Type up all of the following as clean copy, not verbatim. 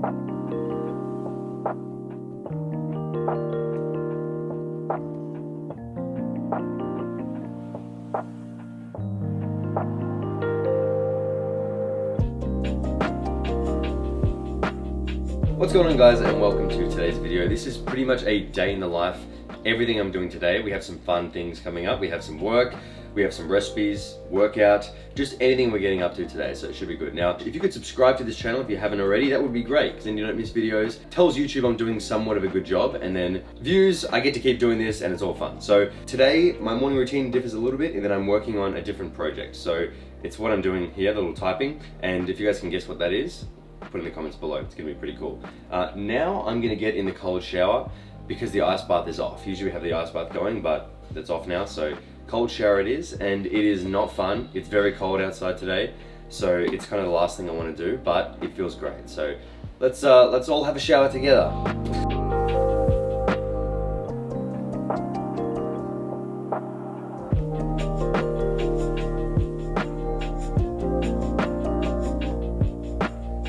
What's going on, guys, and welcome to today's video. This is pretty much a day in the life, everything I'm doing today. We have some fun things coming up. We have some work, we have some recipes, workout, just anything we're getting up to today, so it should be good. Now, if you could subscribe to this channel if you haven't already, that would be great, because then you don't miss videos. Tells YouTube I'm doing somewhat of a good job, and then views, I get to keep doing this, and it's all fun. So today, my morning routine differs a little bit in that I'm working on a different project. So it's what I'm doing here, the little typing, and if you guys can guess what that is, put in the comments below. It's gonna be pretty cool. Now I'm gonna get in the cold shower because the ice bath is off. Usually we have the ice bath going, but that's off now. So cold shower it is, and it is not fun. It's very cold outside today, so it's kind of the last thing I want to do, but it feels great. So let's all have a shower together.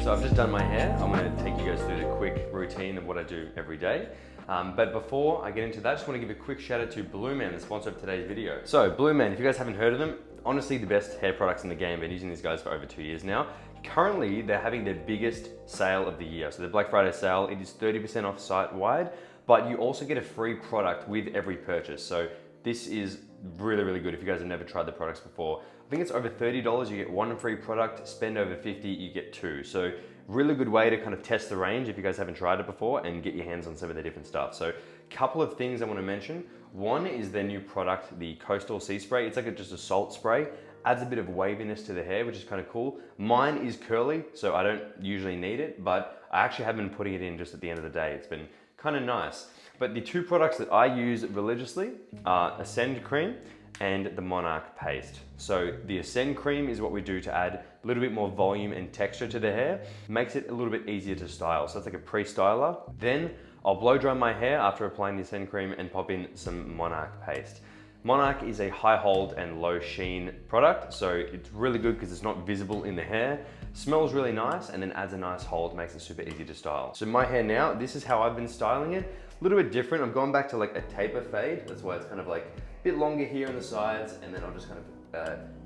So I've just done my hair. I'm going to take you guys through the quick routine of what I do every day. But before I get into that, I just want to give a quick shout out to Blue Man, the sponsor of today's video. So Blue Man, if you guys haven't heard of them, honestly the best hair products in the game. I've been using these guys for over 2 years now. Currently, they're having their biggest sale of the year. So the Black Friday sale, it is 30% off site-wide, but you also get a free product with every purchase. So this is really, really good if you guys have never tried the products before. I think it's over $30, you get one free product, spend over 50, you get two. So really good way to kind of test the range if you guys haven't tried it before and get your hands on some of the different stuff. So a couple of things I want to mention. One is their new product, the Coastal Sea Spray. It's like just a salt spray, adds a bit of waviness to the hair, which is kind of cool. Mine is curly, so I don't usually need it, but I actually have been putting it in just at the end of the day. It's been kind of nice. But the two products that I use religiously are Ascend Cream and the Monarch Paste. So the Ascend Cream is what we do to add a little bit more volume and texture to the hair, makes it a little bit easier to style. So it's like a pre-styler. Then I'll blow dry my hair after applying the Ascend Cream and pop in some Monarch Paste. Monarch is a high hold and low sheen product, so it's really good because it's not visible in the hair, smells really nice, and then adds a nice hold, makes it super easy to style. So my hair now, this is how I've been styling it. A little bit different. I'm going back to like a taper fade. That's why it's kind of like a bit longer here on the sides, and then I'll just kind of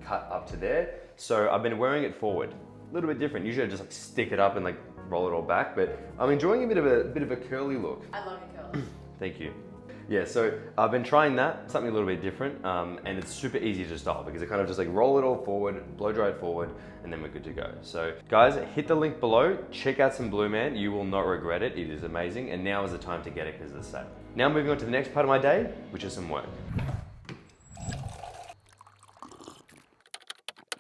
cut up to there. So I've been wearing it forward. A little bit different. Usually I just like stick it up and like roll it all back, but I'm enjoying a bit of a curly look. I love your curls. Thank you. Yeah, so I've been trying that, something a little bit different, and it's super easy to style because it kind of just like roll it all forward, blow dry it forward, and then we're good to go. So guys, hit the link below, check out some Blue Man, you will not regret it, it is amazing, and now is the time to get it because it's the sale. Now moving on to the next part of my day, which is some work.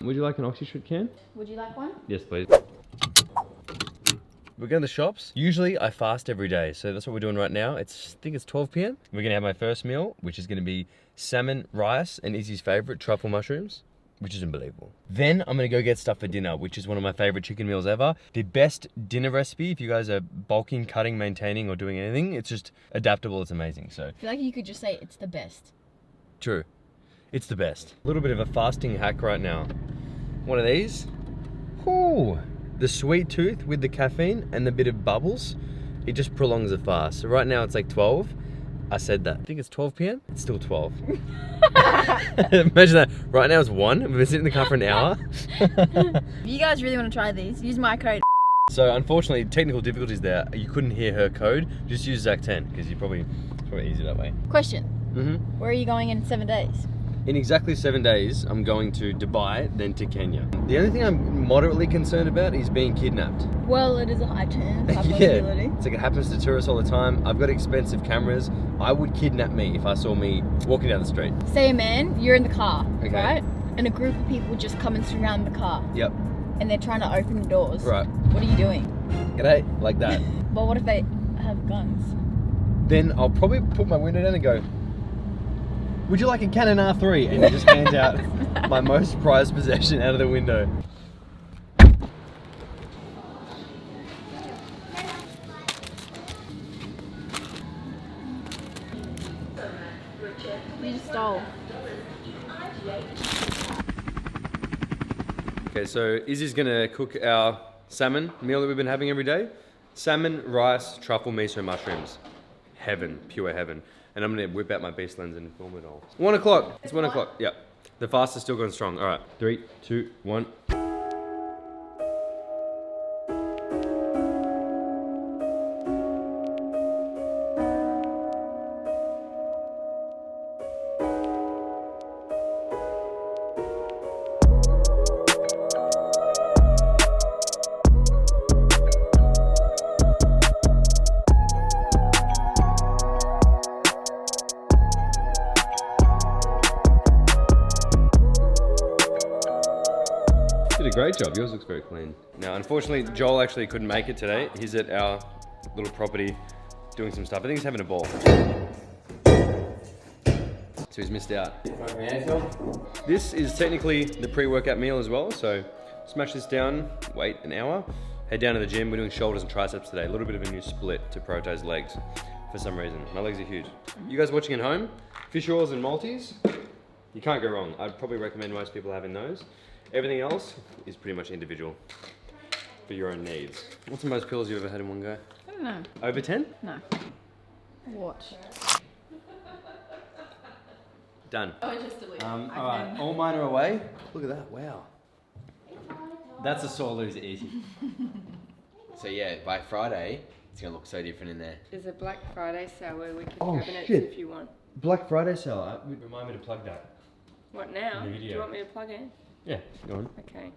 Would you like an Oxyshot can? Would you like one? Yes, please. We're going to the shops. Usually I fast every day, so that's what we're doing right now. I think it's 12 p.m. We're gonna have my first meal, which is gonna be salmon, rice, and Izzy's favorite, truffle mushrooms, which is unbelievable. Then I'm gonna go get stuff for dinner, which is one of my favorite chicken meals ever. The best dinner recipe, if you guys are bulking, cutting, maintaining, or doing anything, it's just adaptable, it's amazing, so. I feel like you could just say it's the best. True, it's the best. A little bit of a fasting hack right now. One of these, whoo. The sweet tooth with the caffeine and the bit of bubbles, it just prolongs the fast. So right now it's like 12. I said that. I think it's 12 p.m. It's still 12. Imagine that. Right now it's 1. We've been sitting in the car for an hour. If you guys really want to try these, use my code. So unfortunately, technical difficulties there. You couldn't hear her code. Just use Zach10 because it's probably easier that way. Question. Mm-hmm. Where are you going in 7 days? In exactly 7 days, I'm going to Dubai, then to Kenya. The only thing I'm moderately concerned about is being kidnapped. Well, it is a high chance, high Yeah, possibility. it's like it happens to tourists all the time. I've got expensive cameras. I would kidnap me if I saw me walking down the street. Say a man, you're in the car, Okay. right? And a group of people just come and surround the car. Yep. And they're trying to open the doors. Right. What are you doing? G'day, like that. Well, what if they have guns? Then I'll probably put my window down and go, would you like a Canon R3? And I just hand out my most prized possession out of the window. You just stole. Okay, so Izzy's gonna cook our salmon meal that we've been having every day. salmon, rice, truffle, miso, mushrooms. Heaven, pure heaven. And I'm gonna whip out my beast lens and film it all. 1 o'clock, it's 1 o'clock, yep. The fast is still going strong. All right, 3, 2, 1. Did a great job. Yours looks very clean. Now, unfortunately, Joel actually couldn't make it today. He's at our little property doing some stuff. I think he's having a ball. So he's missed out. This is technically the pre-workout meal as well. So smash this down, wait an hour, head down to the gym. We're doing shoulders and triceps today. A little bit of a new split to prioritize legs for some reason. My legs are huge. You guys watching at home, fish oils and multis, you can't go wrong. I'd probably recommend most people having those. Everything else is pretty much individual for your own needs. What's the most pills you've ever had in one go? I don't know. Over 10? No. Watch. Done. Oh, just delete. Alright, all mine are away. Look at that, wow. That's a sore loser easy. So yeah, by Friday, it's gonna look so different in there. There's a Black Friday sale where we can Oh, cabinets shit. if you want. Black Friday sale, remind me to plug that. What now? In the Do video. you want me to plug in? Yeah, go on. Okay.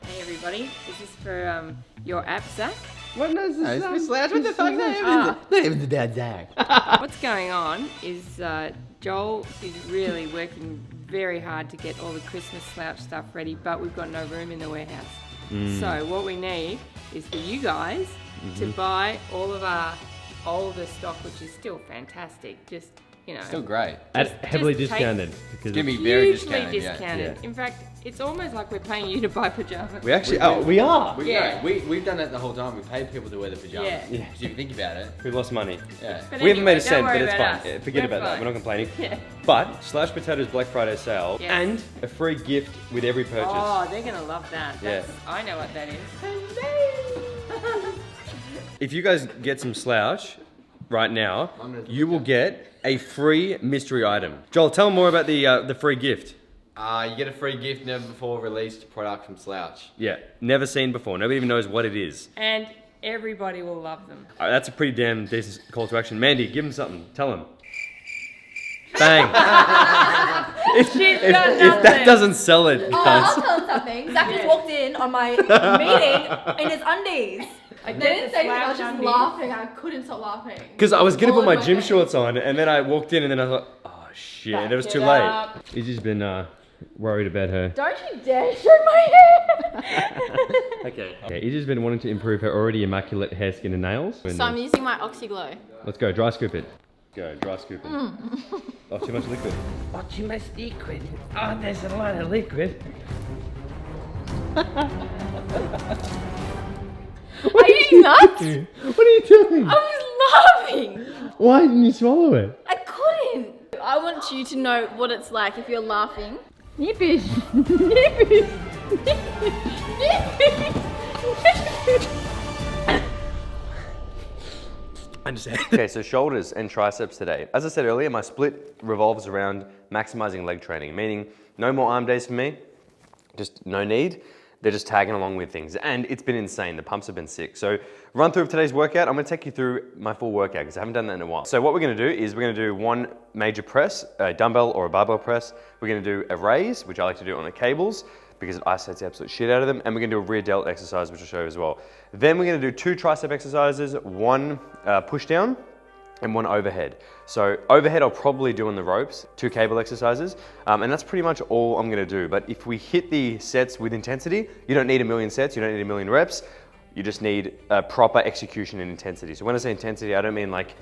Hey everybody, this is for your app, Zach. What is this? What the fuck? Ah. Not even about Zach. What's going on is Joel is really working very hard to get all the Christmas slouch stuff ready, but we've got no room in the warehouse. So what we need is for you guys to buy all of our older stock, which is still fantastic. Just, you know. Still great. Heavily just take- discounted. Because It's gonna be very hugely discounted. Yeah. In fact, it's almost like we're paying you to buy pajamas. we actually, we are. Yeah. We've done that the whole time. We paid people to wear the pajamas. Yeah. Yeah. So if you think about it, We lost money. yeah. But We haven't made a anyway, cent, don't but worry it's about fine. us. Yeah, forget We're about that. fine. We're not complaining. Yeah. But Slash Potatoes Black Friday sale Yes. and a free gift with every purchase. Oh, they're gonna love that. Yeah. I know what that is. If you guys get some slouch right now, I'm gonna- you will get a free mystery item. Joel, tell them more about the free gift. You get a free gift, never before released product from Slouch. Yeah, never seen before. Nobody even knows what it is. And everybody will love them. All right, that's a pretty damn decent call to action. Mandy, give him something. Tell him. Bang. if that doesn't sell it, Oh, guys. I'll tell him something. Zach just walked in on my meeting in his undies. I They didn't say anything, I was slouch just undies. laughing. I couldn't stop laughing. Because I was gonna All put my in my gym head. shorts on, and then I walked in, and then I thought, oh shit, and it was Back too it late. up. He's just been worried about her. Don't you dare show my hair! Okay. Yeah, he's just been wanting to improve her already immaculate hair, skin, and nails. So I'm using my Oxyglow. Let's go, dry scoop it. Go, dry scoop it. Oh, too much liquid. Oh, too much liquid. Oh, there's a lot of liquid. Are you nuts? What are you doing? I was laughing. Why didn't you swallow it? I couldn't. I want you to know what it's like if you're laughing. Nippish. Nippish. Okay, so shoulders and triceps today. As I said earlier, my split revolves around maximizing leg training, meaning no more arm days for me, just no need. They're just tagging along with things. And it's been insane. The pumps have been sick. So run through of today's workout. I'm gonna take you through my full workout because I haven't done that in a while. So what we're gonna do is we're gonna do one major press, a dumbbell or a barbell press. We're gonna do a raise, which I like to do on the cables because it isolates the absolute shit out of them. And we're gonna do a rear delt exercise, which I'll show you as well. Then we're gonna do 2 tricep exercises, one push down, and one overhead. So overhead I'll probably do on the ropes, 2 cable exercises, and that's pretty much all I'm gonna do. But if we hit the sets with intensity, you don't need a million sets, you don't need a million reps, you just need proper execution and intensity. So when I say intensity, I don't mean like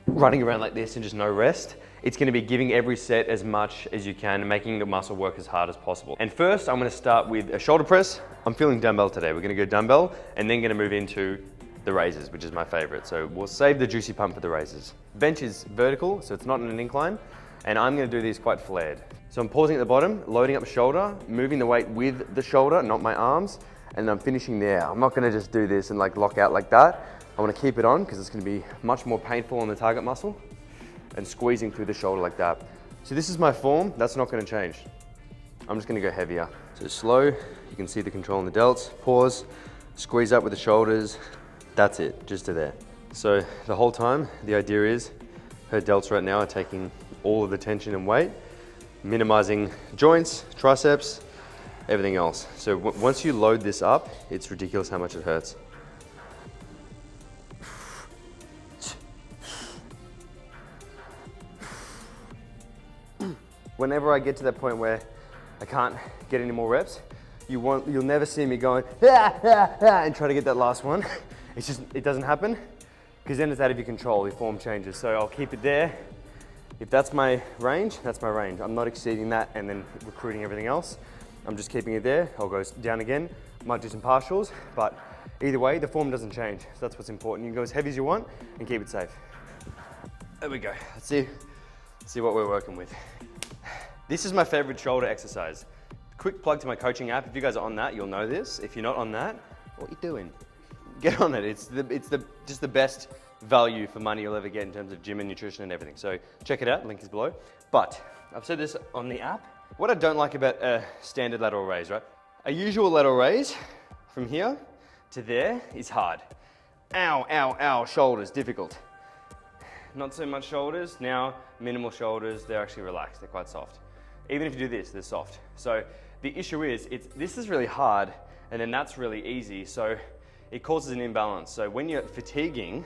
running around like this and just no rest. It's gonna be giving every set as much as you can and making the muscle work as hard as possible. And first, I'm gonna start with a shoulder press. I'm feeling dumbbell today. We're gonna go dumbbell and then gonna move into the raises, which is my favorite. So we'll save the juicy pump for the raises. Bench is vertical, so it's not in an incline, and I'm gonna do these quite flared. So I'm pausing at the bottom, loading up shoulder, moving the weight with the shoulder, not my arms, and I'm finishing there. I'm not gonna just do this and like lock out like that. I wanna keep it on because it's gonna be much more painful on the target muscle and squeezing through the shoulder like that. So this is my form, that's not gonna change. I'm just gonna go heavier. So slow, you can see the control in the delts, pause, squeeze up with the shoulders, that's it, just to there. So the whole time, the idea is her delts right now are taking all of the tension and weight, minimizing joints, triceps, everything else. So once you load this up, it's ridiculous how much it hurts. Whenever I get to that point where I can't get any more reps, you'll never see me going and try to get that last one. It's just, it doesn't happen because then it's out of your control, your form changes. So I'll keep it there. If that's my range, that's my range. I'm not exceeding that and then recruiting everything else. I'm just keeping it there. I'll go down again, might do some partials, but either way, the form doesn't change. So that's what's important. You can go as heavy as you want and keep it safe. There we go. Let's see what we're working with. This is my favorite shoulder exercise. Quick plug to my coaching app. If you guys are on that, you'll know this. If you're not on that, what are you doing? Get on it. It's just the best value for money you'll ever get in terms of gym and nutrition and everything. So check it out, link is below. But I've said this on the app. What I don't like about a standard lateral raise, right? A usual lateral raise from here to there is hard. Ow, ow, ow, shoulders, difficult. Not so much shoulders. Now, minimal shoulders, they're actually relaxed, they're quite soft. Even if you do this, they're soft. So the issue is, this is really hard and then that's really easy. So it causes an imbalance. So when you're fatiguing,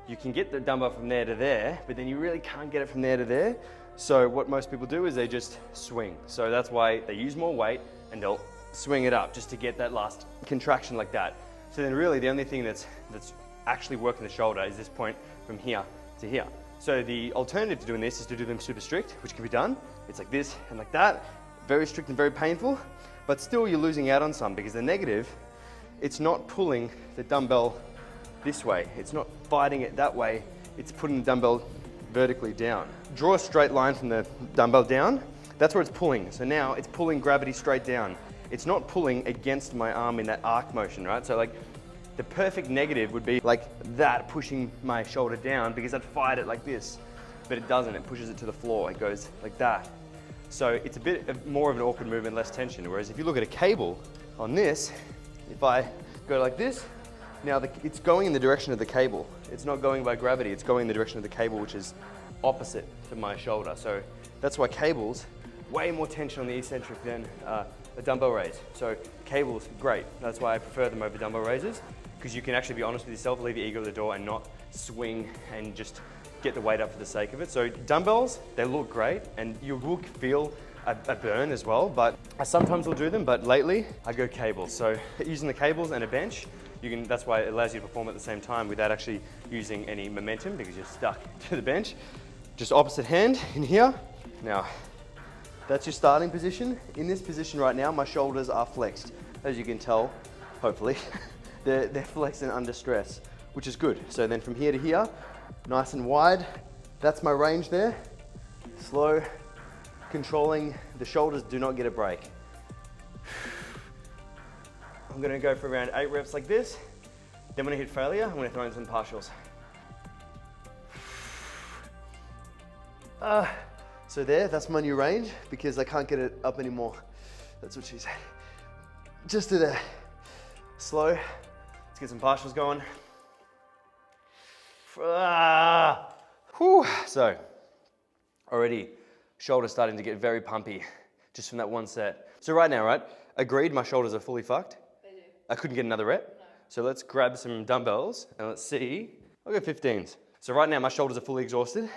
you can get the dumbbell from there to there, but then you really can't get it from there to there. So what most people do is they just swing. So that's why they use more weight and they'll swing it up just to get that last contraction like that. So then really the only thing that's actually working the shoulder is this point from here to here. So the alternative to doing this is to do them super strict, which can be done. It's like this and like that, very strict and very painful, but still you're losing out on some because the negative, it's not pulling the dumbbell this way. It's not fighting it that way. It's putting the dumbbell vertically down. Draw a straight line from the dumbbell down. That's where it's pulling. So now it's pulling gravity straight down. It's not pulling against my arm in that arc motion, right? So like the perfect negative would be like that, pushing my shoulder down because I'd fight it like this, but it doesn't. It pushes it to the floor. It goes like that. So it's a bit more of an awkward movement, less tension. Whereas if you look at a cable on this, if I go like this, now it's going in the direction of the cable. It's not going by gravity, it's going in the direction of the cable, which is opposite to my shoulder. So that's why cables, way more tension on the eccentric than a dumbbell raise. So cables, great. That's why I prefer them over dumbbell raises, because you can actually be honest with yourself, leave your ego at the door and not swing and just get the weight up for the sake of it. So dumbbells, they look great and you will feel a burn as well, but I sometimes will do them, but lately I go cables. So using the cables and a bench, that's why it allows you to perform at the same time without actually using any momentum because you're stuck to the bench. Just opposite hand in here. Now, that's your starting position. In this position right now, my shoulders are flexed. As you can tell, hopefully, they're flexed and under stress, which is good. So then from here to here, nice and wide. That's my range there. Slow, controlling the shoulders, do not get a break. I'm gonna go for around 8 reps like this. Then when I hit failure, I'm gonna throw in some partials. So that's my new range because I can't get it up anymore. That's what she said. Just to there. Slow. Let's get some partials going. Whew. So, already shoulders starting to get very pumpy just from that one set. So right now, right? Agreed, my shoulders are fully fucked. They do. I couldn't get another rep. No. So let's grab some dumbbells and let's see. I'll go 15s. So right now my shoulders are fully exhausted.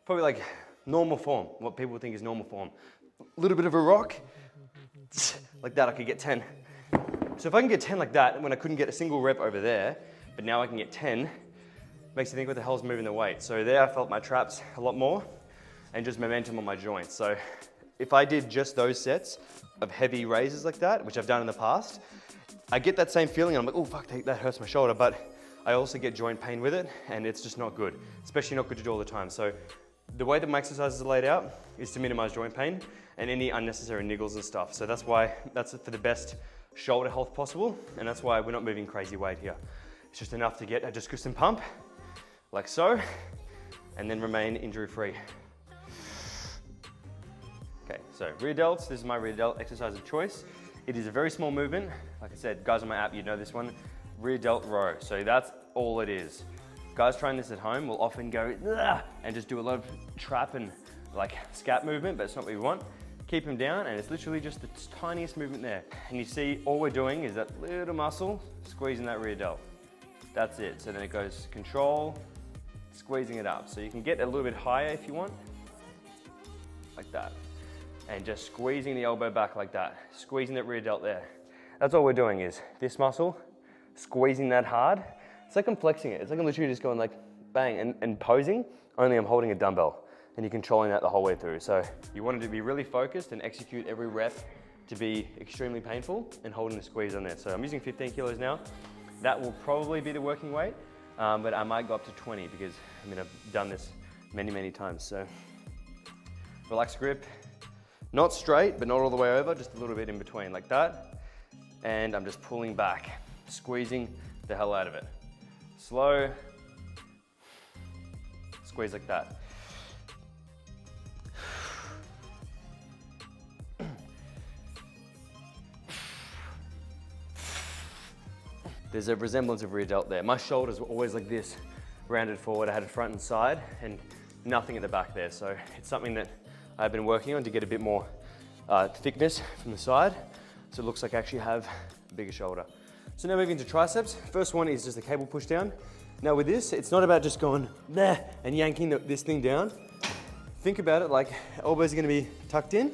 Probably like normal form, what people think is normal form. A little bit of a rock, like that I could get 10. So if I can get 10 like that, when I couldn't get a single rep over there, but now I can get 10, makes you think what the hell's moving the weight. So there I felt my traps a lot more and just momentum on my joints. So if I did just those sets of heavy raises like that, which I've done in the past, I get that same feeling. I'm like, oh fuck, that hurts my shoulder, but I also get joint pain with it and it's just not good, especially not good to do all the time. So The way that my exercises are laid out is to minimize joint pain and any unnecessary niggles and stuff. So that's for the best shoulder health possible, and that's why we're not moving crazy weight here. It's just enough to get a discus pump, like so, and then remain injury-free. Okay, so rear delts, this is my rear delt exercise of choice. It is a very small movement. Like I said, guys on my app, you know this one, rear delt row. So that's all it is. Guys trying this at home will often go and just do a lot of trap and like scap movement, but it's not what we want. Keep them down, and it's literally just the tiniest movement there. And you see, all we're doing is that little muscle squeezing that rear delt. That's it. So then it goes control, squeezing it up. So you can get a little bit higher if you want, like that. And just squeezing the elbow back like that, squeezing that rear delt there. That's all we're doing is this muscle, squeezing that hard. It's like I'm flexing it. It's like I'm literally just going like bang and posing, only I'm holding a dumbbell and you're controlling that the whole way through. So you want it to be really focused and execute every rep to be extremely painful and holding the squeeze on there. So I'm using 15 kilos now. That will probably be the working weight, but I might go up to 20 because I've done this many, many times. So relax grip, not straight, but not all the way over, just a little bit in between like that. And I'm just pulling back, squeezing the hell out of it. Slow, squeeze like that. There's a resemblance of rear delt there. My shoulders were always like this, rounded forward. I had a front and side and nothing at the back there. So it's something that I've been working on to get a bit more thickness from the side. So it looks like I actually have a bigger shoulder. So now moving to triceps. First one is just a cable push down. Now with this, it's not about just going there and yanking this thing down. Think about it like elbows are gonna be tucked in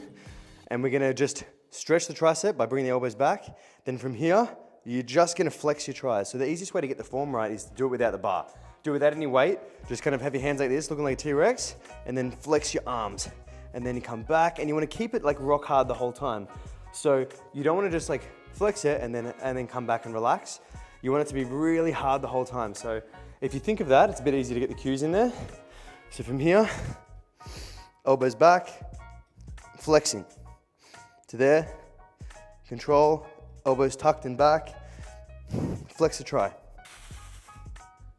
and we're gonna just stretch the tricep by bringing the elbows back. Then from here, you're just gonna flex your tris. So the easiest way to get the form right is to do it without the bar. Do it without any weight. Just kind of have your hands like this, looking like a T-Rex, and then flex your arms. And then you come back and you wanna keep it like rock hard the whole time. So you don't wanna just like flex it and then come back and relax. You want it to be really hard the whole time. So if you think of that, it's a bit easier to get the cues in there. So from here, elbows back, flexing. To there, control, elbows tucked and back, flex the tri.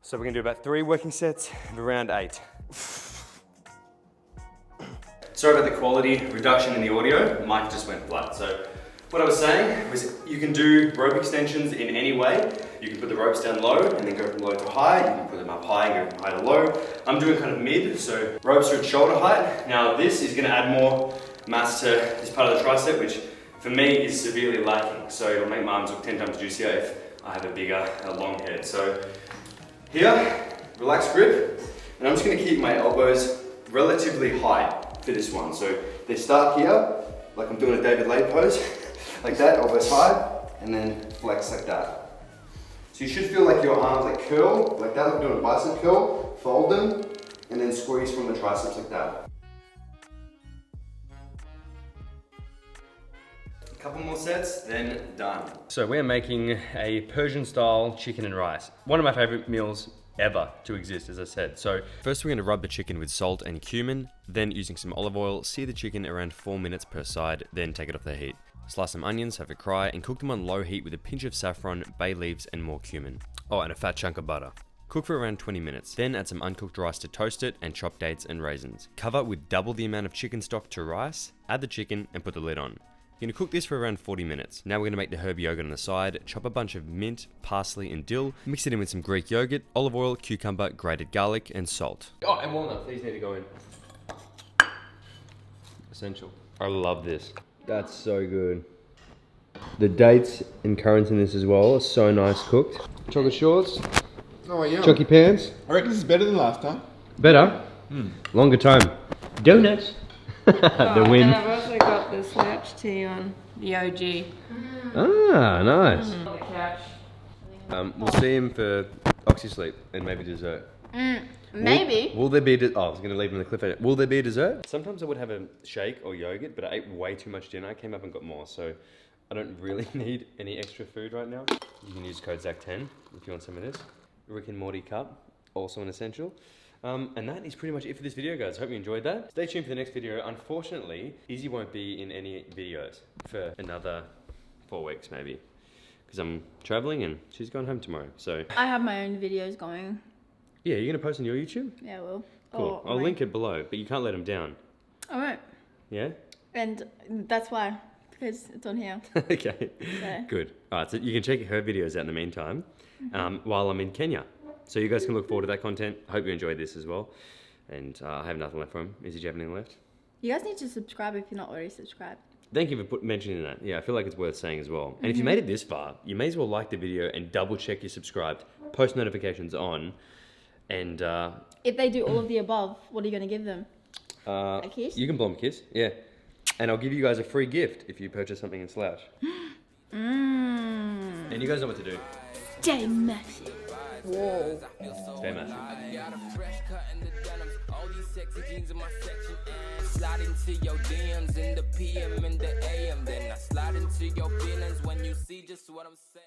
So we're gonna do about 3 working sets of around 8. Sorry about the quality reduction in the audio, mic just went flat. So what I was saying was you can do rope extensions in any way. You can put the ropes down low and then go from low to high. You can put them up high and go from high to low. I'm doing kind of mid, so ropes are at shoulder height. Now this is gonna add more mass to this part of the tricep, which for me is severely lacking. So it'll make my arms look 10 times juicier if I have a bigger, long head. So here, relax grip, and I'm just gonna keep my elbows relatively high for this one. So they start here, like I'm doing a David Lade pose, like that, elbows high, and then flex like that. So you should feel like your arms like curl, like that, like doing a bicep curl, fold them, and then squeeze from the triceps like that. A couple more sets, then done. So we're making a Persian style chicken and rice. One of my favorite meals ever to exist, as I said. So first we're going to rub the chicken with salt and cumin, then using some olive oil, sear the chicken around 4 minutes per side, then take it off the heat. Slice some onions, have a cry, and cook them on low heat with a pinch of saffron, bay leaves, and more cumin. Oh, and a fat chunk of butter. Cook for around 20 minutes, then add some uncooked rice to toast it and chop dates and raisins. Cover with double the amount of chicken stock to rice, add the chicken, and put the lid on. You're gonna cook this for around 40 minutes. Now we're gonna make the herb yogurt on the side, chop a bunch of mint, parsley, and dill, mix it in with some Greek yogurt, olive oil, cucumber, grated garlic, and salt. Oh, and walnuts, these need to go in. Essential. I love this. That's so good. The dates and currants in this as well are so nice cooked. Chocolate shorts. Oh yeah. Chocky pants. I reckon this is better than last time. Better. Longer time. Donuts. The win. And I've also got the slouch tee on, the OG. Ah, nice. On the couch. We'll see him for Oxy Sleep and maybe dessert. Maybe. Will there be I was going to leave him in the cliffhanger. Will there be a dessert? Sometimes I would have a shake or yogurt, but I ate way too much dinner. I came up and got more, so I don't really need any extra food right now. You can use code ZAC10 if you want some of this. Rick and Morty cup, also an essential. And that is pretty much it for this video, guys. Hope you enjoyed that. Stay tuned for the next video. Unfortunately, Izzy won't be in any videos for another 4 weeks, maybe. Because I'm traveling and she's going home tomorrow, so. I have my own videos going. Yeah, you're gonna post on your YouTube? Yeah, I will. Cool. I'll link it below, but you can't let them down. Alright. Yeah? And that's why, because it's on here. Okay, So. good. All right, so you can check her videos out in the meantime while I'm in Kenya. So you guys can look forward to that content. I hope you enjoyed this as well. And I have nothing left from him. Izzy, do you have anything left? You guys need to subscribe if you're not already subscribed. Thank you for mentioning that. Yeah, I feel like it's worth saying as well. And if you made it this far, you may as well like the video and double check you're subscribed. Post notifications on. And If they do all of the above, what are you going to give them? A kiss? You can blow them a kiss, yeah. And I'll give you guys a free gift if you purchase something in Slouch. And you guys know what to do. Stay massive. Whoa. Stay massive. Sexy jeans in my section and slide into your DMs in the PM and the AM. Then I slide into your feelings when you see just what I'm saying.